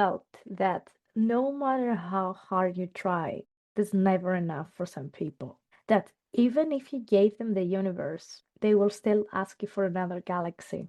felt that no matter how hard you try, there's never enough for some people. That even if you gave them the universe, they will still ask you for another galaxy.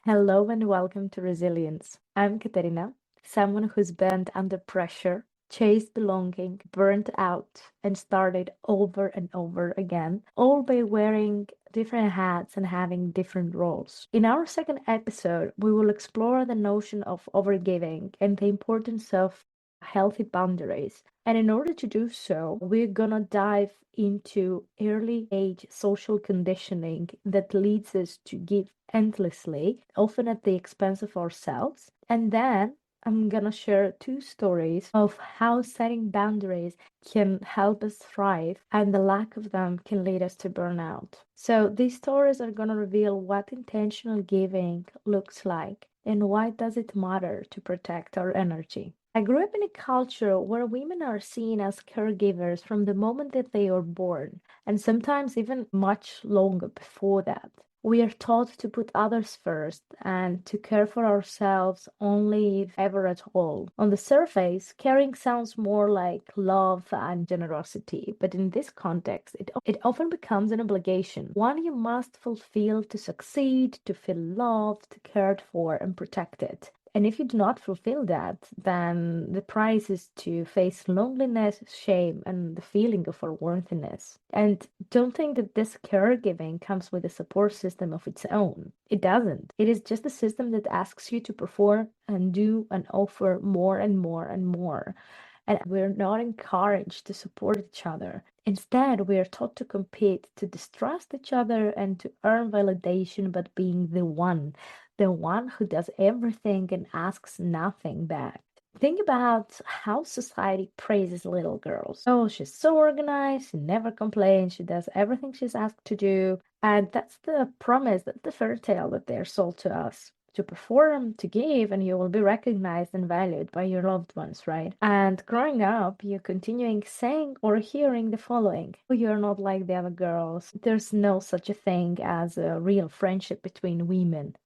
Hello and welcome to Resilience. I'm Katerina, someone who's been under pressure, chased belonging, burnt out, and started over and over again, all by wearing different hats and having different roles. In our second episode, we will explore the notion of overgiving and the importance of healthy boundaries. And in order to do so, we're gonna dive into early age social conditioning that leads us to give endlessly, often at the expense of ourselves. And then I'm gonna share two stories of how setting boundaries can help us thrive, and the lack of them can lead us to burnout. So these stories are gonna reveal what intentional giving looks like and why does it matter to protect our energy. I grew up in a culture where women are seen as caregivers from the moment that they are born, and sometimes even much longer before that. We are taught to put others first and to care for ourselves only if ever at all. On the surface, caring sounds more like love and generosity, but in this context, it often becomes an obligation, one you must fulfill to succeed, to feel loved, cared for, and protected. And if you do not fulfill that, then the price is to face loneliness, shame, and the feeling of unworthiness. And don't think that this caregiving comes with a support system of its own. It doesn't. It is just a system that asks you to perform and do and offer more and more and more. And we're not encouraged to support each other. Instead, we are taught to compete, to distrust each other, and to earn validation by being the one who does everything and asks nothing back. Think about how society praises little girls. Oh, she's so organized, she never complains, she does everything she's asked to do. And that's the promise, that's the fairy tale that they're sold to us. To perform, to give, and you will be recognized and valued by your loved ones, right? And growing up, you're continuing saying or hearing the following: "Oh, you're not like the other girls. There's no such a thing as a real friendship between women."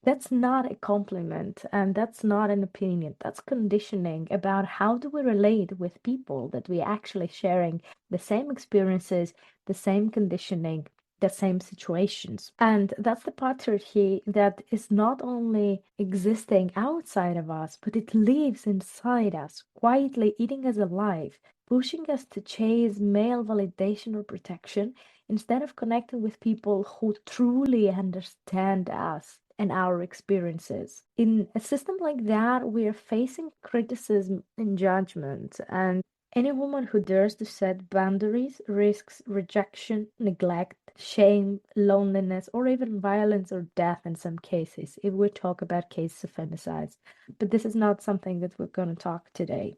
That's not a compliment and that's not an opinion. That's conditioning about how do we relate with people that we actually sharing the same experiences, the same conditioning, the same situations. And that's the patriarchy that is not only existing outside of us, but it lives inside us, quietly eating us alive, pushing us to chase male validation or protection instead of connecting with people who truly understand us and our experiences. In a system like that, we are facing criticism and judgment, and any woman who dares to set boundaries risks rejection, neglect, shame, loneliness, or even violence or death in some cases, if we talk about cases of femicides. But this is not something that we're going to talk today.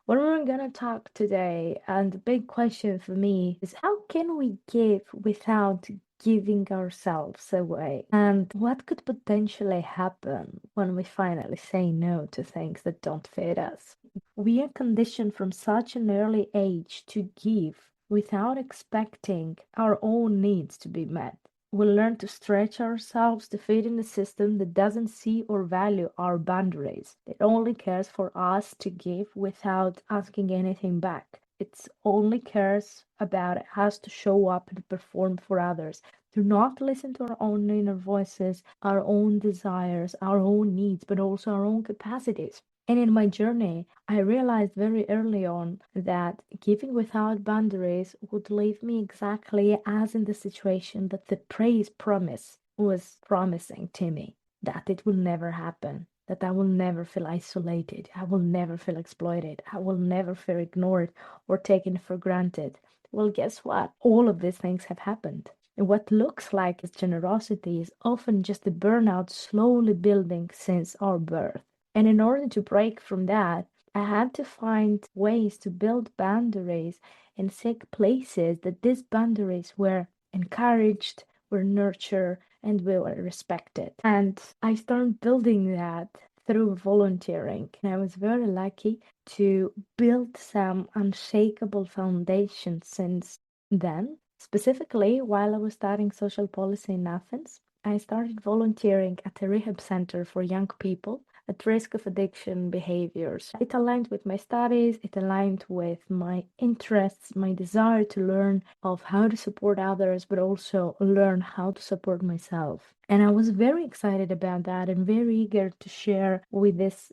What we're gonna talk today, and the big question for me is how can we give without giving ourselves away? And what could potentially happen when we finally say no to things that don't fit us? We are conditioned from such an early age to give without expecting our own needs to be met. We learn to stretch ourselves to fit in a system that doesn't see or value our boundaries. It only cares for us to give without asking anything back. It only cares about us to show up and perform for others, to not listen to our own inner voices, our own desires, our own needs, but also our own capacities. And in my journey, I realized very early on that giving without boundaries would leave me exactly as in the situation that the praise promise was promising to me, that it will never happen, that I will never feel isolated, I will never feel exploited, I will never feel ignored or taken for granted. Well, guess what? All of these things have happened. And what looks like as generosity is often just the burnout slowly building since our birth. And in order to break from that, I had to find ways to build boundaries and seek places that these boundaries were encouraged, were nurtured, and were respected. And I started building that through volunteering. And I was very lucky to build some unshakable foundations since then. Specifically, while I was studying social policy in Athens, I started volunteering at a rehab center for young people at risk of addiction behaviors. It aligned with my studies, it aligned with my interests, my desire to learn of how to support others, but also learn how to support myself. And I was very excited about that and very eager to share with these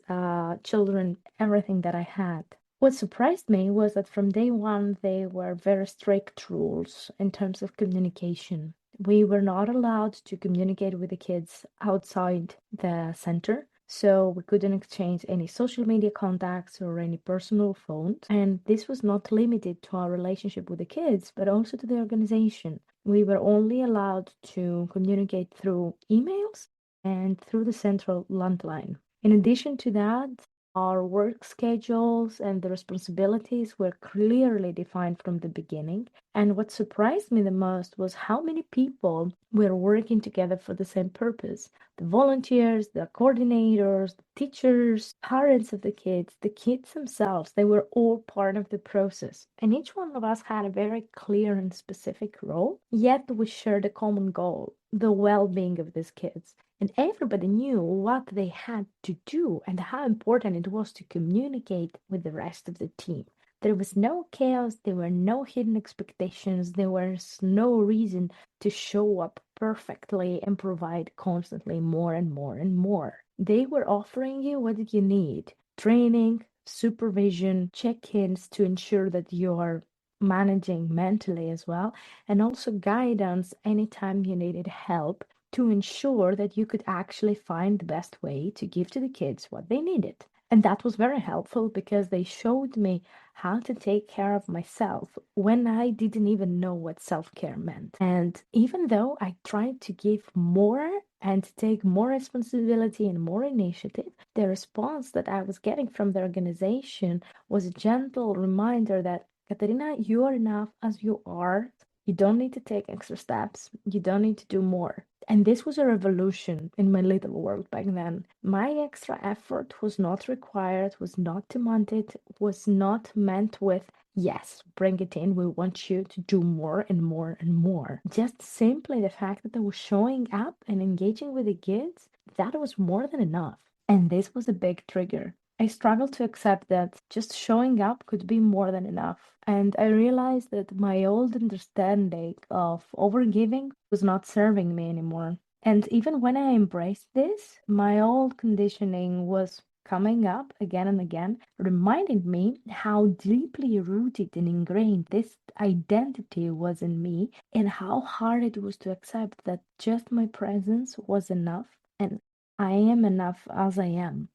children everything that I had. What surprised me was that from day one, they were very strict rules in terms of communication. We were not allowed to communicate with the kids outside the center. So we couldn't exchange any social media contacts or any personal phones. And this was not limited to our relationship with the kids, but also to the organization. We were only allowed to communicate through emails and through the central landline. In addition to that, our work schedules and the responsibilities were clearly defined from the beginning. And what surprised me the most was how many people were working together for the same purpose. The volunteers, the coordinators, the teachers, parents of the kids themselves, they were all part of the process. And each one of us had a very clear and specific role, yet we shared a common goal, the well being of these kids. And everybody knew what they had to do and how important it was to communicate with the rest of the team. There was no chaos, there were no hidden expectations, there was no reason to show up perfectly and provide constantly more and more and more. They were offering you what you need: training, supervision, check ins to ensure that you're managing mentally as well, and also guidance anytime you needed help to ensure that you could actually find the best way to give to the kids what they needed. And that was very helpful because they showed me how to take care of myself when I didn't even know what self care meant. And even though I tried to give more and to take more responsibility and more initiative, the response that I was getting from the organization was a gentle reminder that, Katerina, you are enough as you are. You don't need to take extra steps. You don't need to do more. And this was a revolution in my little world back then. My extra effort was not required, was not demanded, was not meant with, yes, bring it in, we want you to do more and more and more. Just simply the fact that I was showing up and engaging with the kids, that was more than enough. And this was a big trigger. I struggled to accept that just showing up could be more than enough. And I realized that my old understanding of overgiving was not serving me anymore. And even when I embraced this, my old conditioning was coming up again and again, reminding me how deeply rooted and ingrained this identity was in me, and how hard it was to accept that just my presence was enough, and I am enough as I am,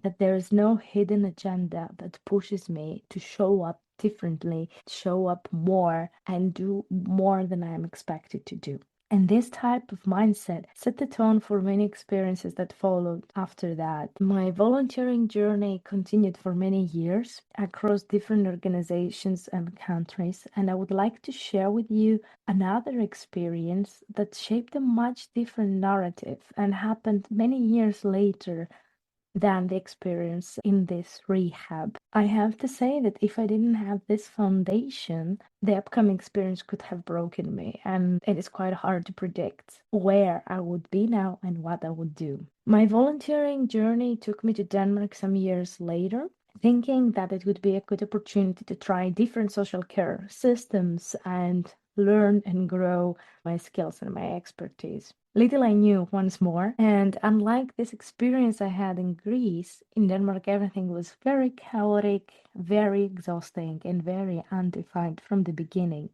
that there is no hidden agenda that pushes me to show up differently, show up more, and do more than I am expected to do. And this type of mindset set the tone for many experiences that followed after that. My volunteering journey continued for many years across different organizations and countries, and I would like to share with you another experience that shaped a much different narrative and happened many years later than the experience in this rehab. I have to say that if I didn't have this foundation, the upcoming experience could have broken me, and it is quite hard to predict where I would be now and what I would do. My volunteering journey took me to Denmark some years later, thinking that it would be a good opportunity to try different social care systems and learn and grow my skills and my expertise. Little I knew once more, and unlike this experience I had in Greece, in Denmark everything was very chaotic, very exhausting, and very undefined from the beginning.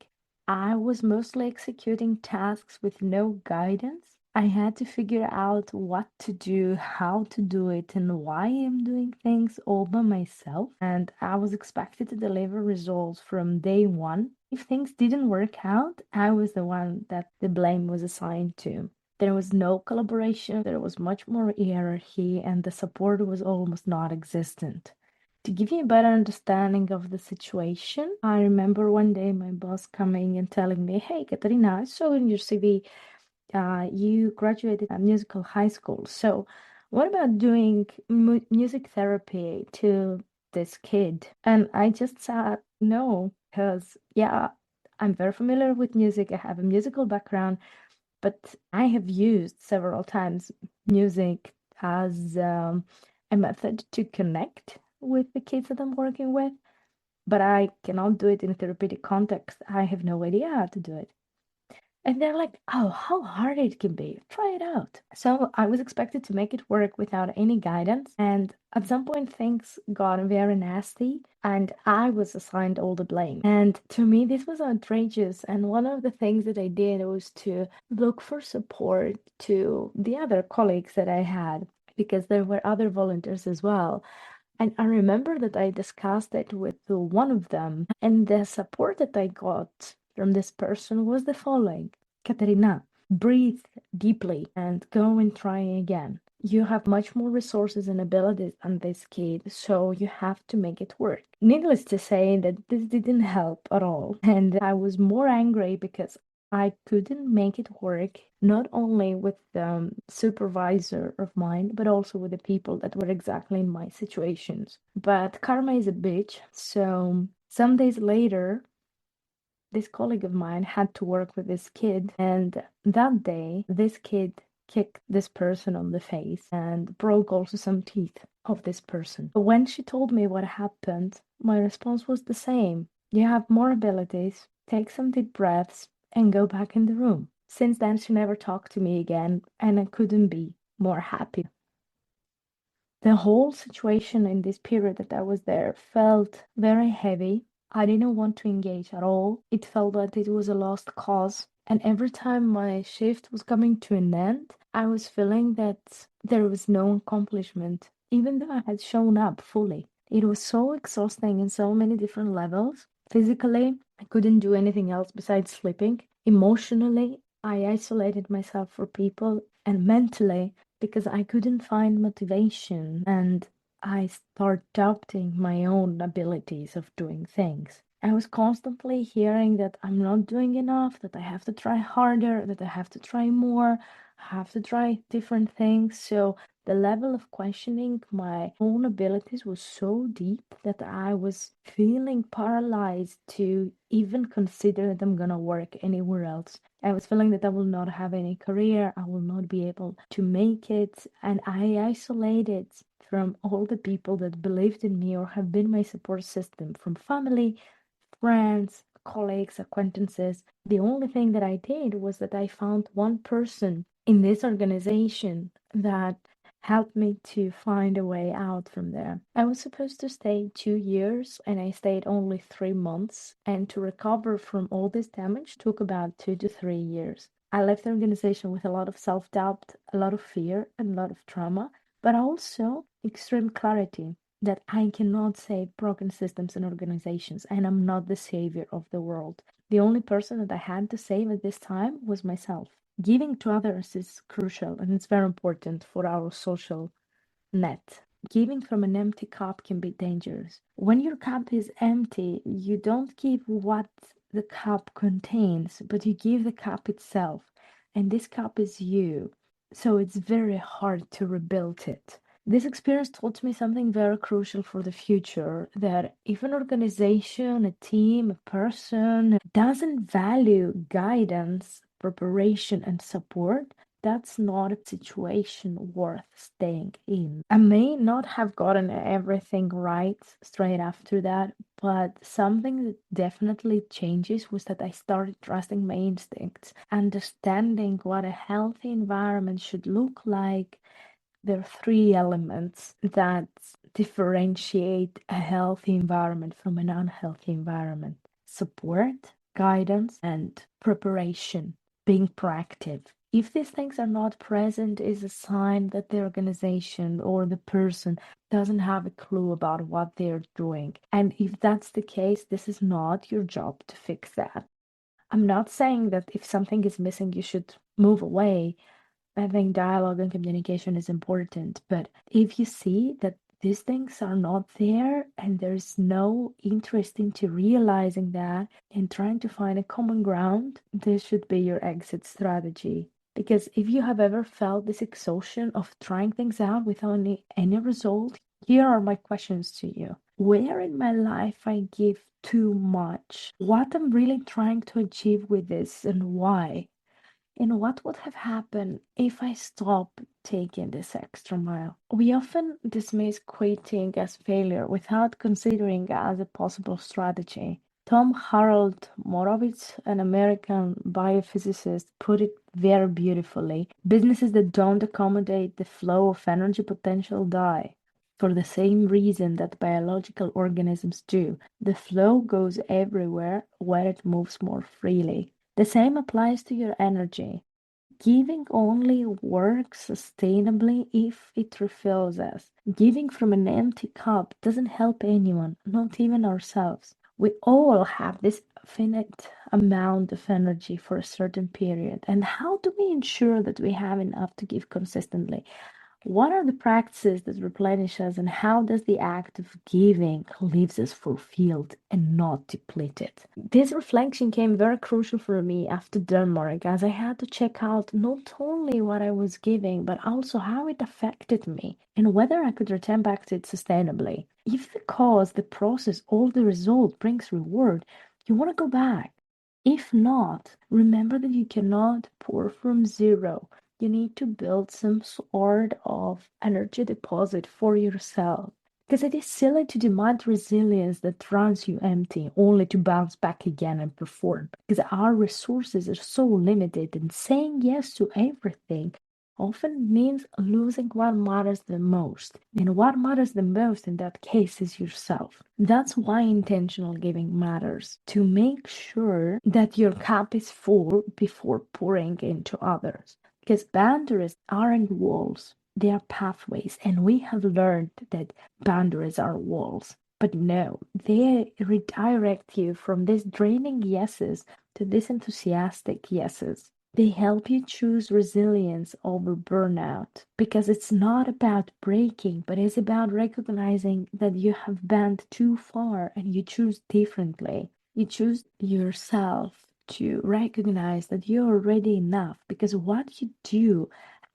I was mostly executing tasks with no guidance. I had to figure out what to do, how to do it, and why I'm doing things all by myself. And I was expected to deliver results from day one. If things didn't work out, I was the one that the blame was assigned to. There was no collaboration, there was much more hierarchy, and the support was almost non existent. To give you a better understanding of the situation, I remember one day my boss coming and telling me, "Hey, Katarina, I saw in your CV you graduated at musical high school. So, what about doing music therapy to this kid?" And I just said no, because, yeah, I'm very familiar with music, I have a musical background, but I have used several times music as a method to connect with the kids that I'm working with, but I cannot do it in a therapeutic context. I have no idea how to do it. And they're like, oh, how hard it can be. Try it out. So I was expected to make it work without any guidance. And at some point, things got very nasty, and I was assigned all the blame. And to me, this was outrageous. And one of the things that I did was to look for support to the other colleagues that I had, because there were other volunteers as well. And I remember that I discussed it with one of them, and the support that I got from this person was the following: Katerina, breathe deeply and go and try again. You have much more resources and abilities than this kid, so you have to make it work. Needless to say that this didn't help at all, and I was more angry because I couldn't make it work, not only with the supervisor of mine, but also with the people that were exactly in my situations. But karma is a bitch. So some days later, this colleague of mine had to work with this kid, and that day, this kid kicked this person on the face and broke also some teeth of this person. But when she told me what happened, my response was the same. You have more abilities, take some deep breaths, and go back in the room. Since then, she never talked to me again, and I couldn't be more happy. The whole situation in this period that I was there felt very heavy. I didn't want to engage at all. It felt that it was a lost cause. And every time my shift was coming to an end, I was feeling that there was no accomplishment, even though I had shown up fully. It was so exhausting in so many different levels. Physically, I couldn't do anything else besides sleeping. Emotionally, I isolated myself from people, and mentally, because I couldn't find motivation and I started doubting my own abilities of doing things. I was constantly hearing that I'm not doing enough, that I have to try harder, that I have to try more, I have to try different things. So the level of questioning my own abilities was so deep that I was feeling paralyzed to even consider that I'm gonna work anywhere else. I was feeling that I will not have any career, I will not be able to make it, and I isolated from all the people that believed in me or have been my support system, from family, friends, colleagues, acquaintances. The only thing that I did was that I found one person in this organization that helped me to find a way out from there. I was supposed to stay 2 years and I stayed only 3 months, and to recover from all this damage took about 2 to 3 years. I left the organization with a lot of self doubt, a lot of fear, and a lot of trauma, but also extreme clarity that I cannot save broken systems and organizations, and I'm not the savior of the world. The only person that I had to save at this time was myself. Giving to others is crucial and it's very important for our social net. Giving from an empty cup can be dangerous. When your cup is empty, you don't give what the cup contains, but you give the cup itself. And this cup is you. So it's very hard to rebuild it. This experience taught me something very crucial for the future, that if an organization, a team, a person doesn't value guidance, preparation, and support, that's not a situation worth staying in. I may not have gotten everything right straight after that, but something that definitely changes was that I started trusting my instincts, understanding what a healthy environment should look like. There are three elements that differentiate a healthy environment from an unhealthy environment: support, guidance, and preparation, being proactive. If these things are not present, is a sign that the organization or the person doesn't have a clue about what they're doing. And if that's the case, this is not your job to fix that. I'm not saying that if something is missing, you should move away. I think dialogue and communication is important, but if you see that these things are not there and there's no interest into realizing that and trying to find a common ground, this should be your exit strategy. Because if you have ever felt this exhaustion of trying things out without any result, here are my questions to you. Where in my life I give too much? What I'm really trying to achieve with this and why? And what would have happened if I stopped taking this extra mile. We often dismiss quitting as failure without considering it as a possible strategy. Tom Harold Morovitz, an American biophysicist, put it very beautifully. Businesses that don't accommodate the flow of energy potential die. For the same reason that biological organisms do, the flow goes everywhere where it moves more freely. The same applies to your energy. Giving only works sustainably if it refills us. Giving from an empty cup doesn't help anyone, not even ourselves. We all have this finite amount of energy for a certain period. And how do we ensure that we have enough to give consistently? What are the practices that replenish us, and how does the act of giving leaves us fulfilled and not depleted? This reflection came very crucial for me after Denmark, as I had to check out not only what I was giving, but also how it affected me and whether I could return back to it sustainably. If the cause, the process, or the result brings reward, you want to go back. If not, remember that you cannot pour from zero. You need to build some sort of energy deposit for yourself. Because it is silly to demand resilience that runs you empty, only to bounce back again and perform. Because our resources are so limited, and saying yes to everything often means losing what matters the most. And what matters the most in that case is yourself. That's why intentional giving matters, to make sure that your cup is full before pouring into others. Because boundaries aren't walls, they are pathways, and we have learned that boundaries are walls. But no, they redirect you from these draining yeses to these enthusiastic yeses. They help you choose resilience over burnout because it's not about breaking, but it's about recognizing that you have bent too far and you choose differently. You choose yourself to recognize that you're already enough because what you do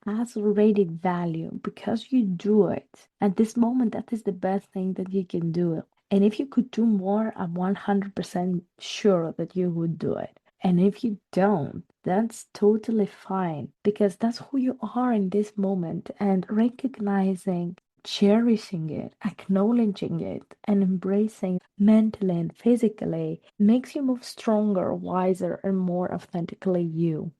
has already value because you do it. At this moment, that is the best thing that you can do. And if you could do more, I'm 100% sure that you would do it. And if you don't, that's totally fine because that's who you are in this moment. And recognizing, cherishing it, acknowledging it, and embracing mentally and physically makes you move stronger, wiser, and more authentically you.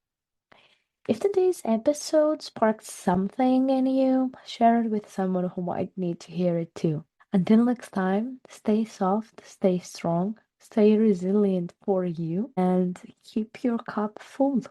If today's episode sparked something in you, share it with someone who might need to hear it too. Until next time, stay soft, stay strong, stay resilient for you, and keep your cup full.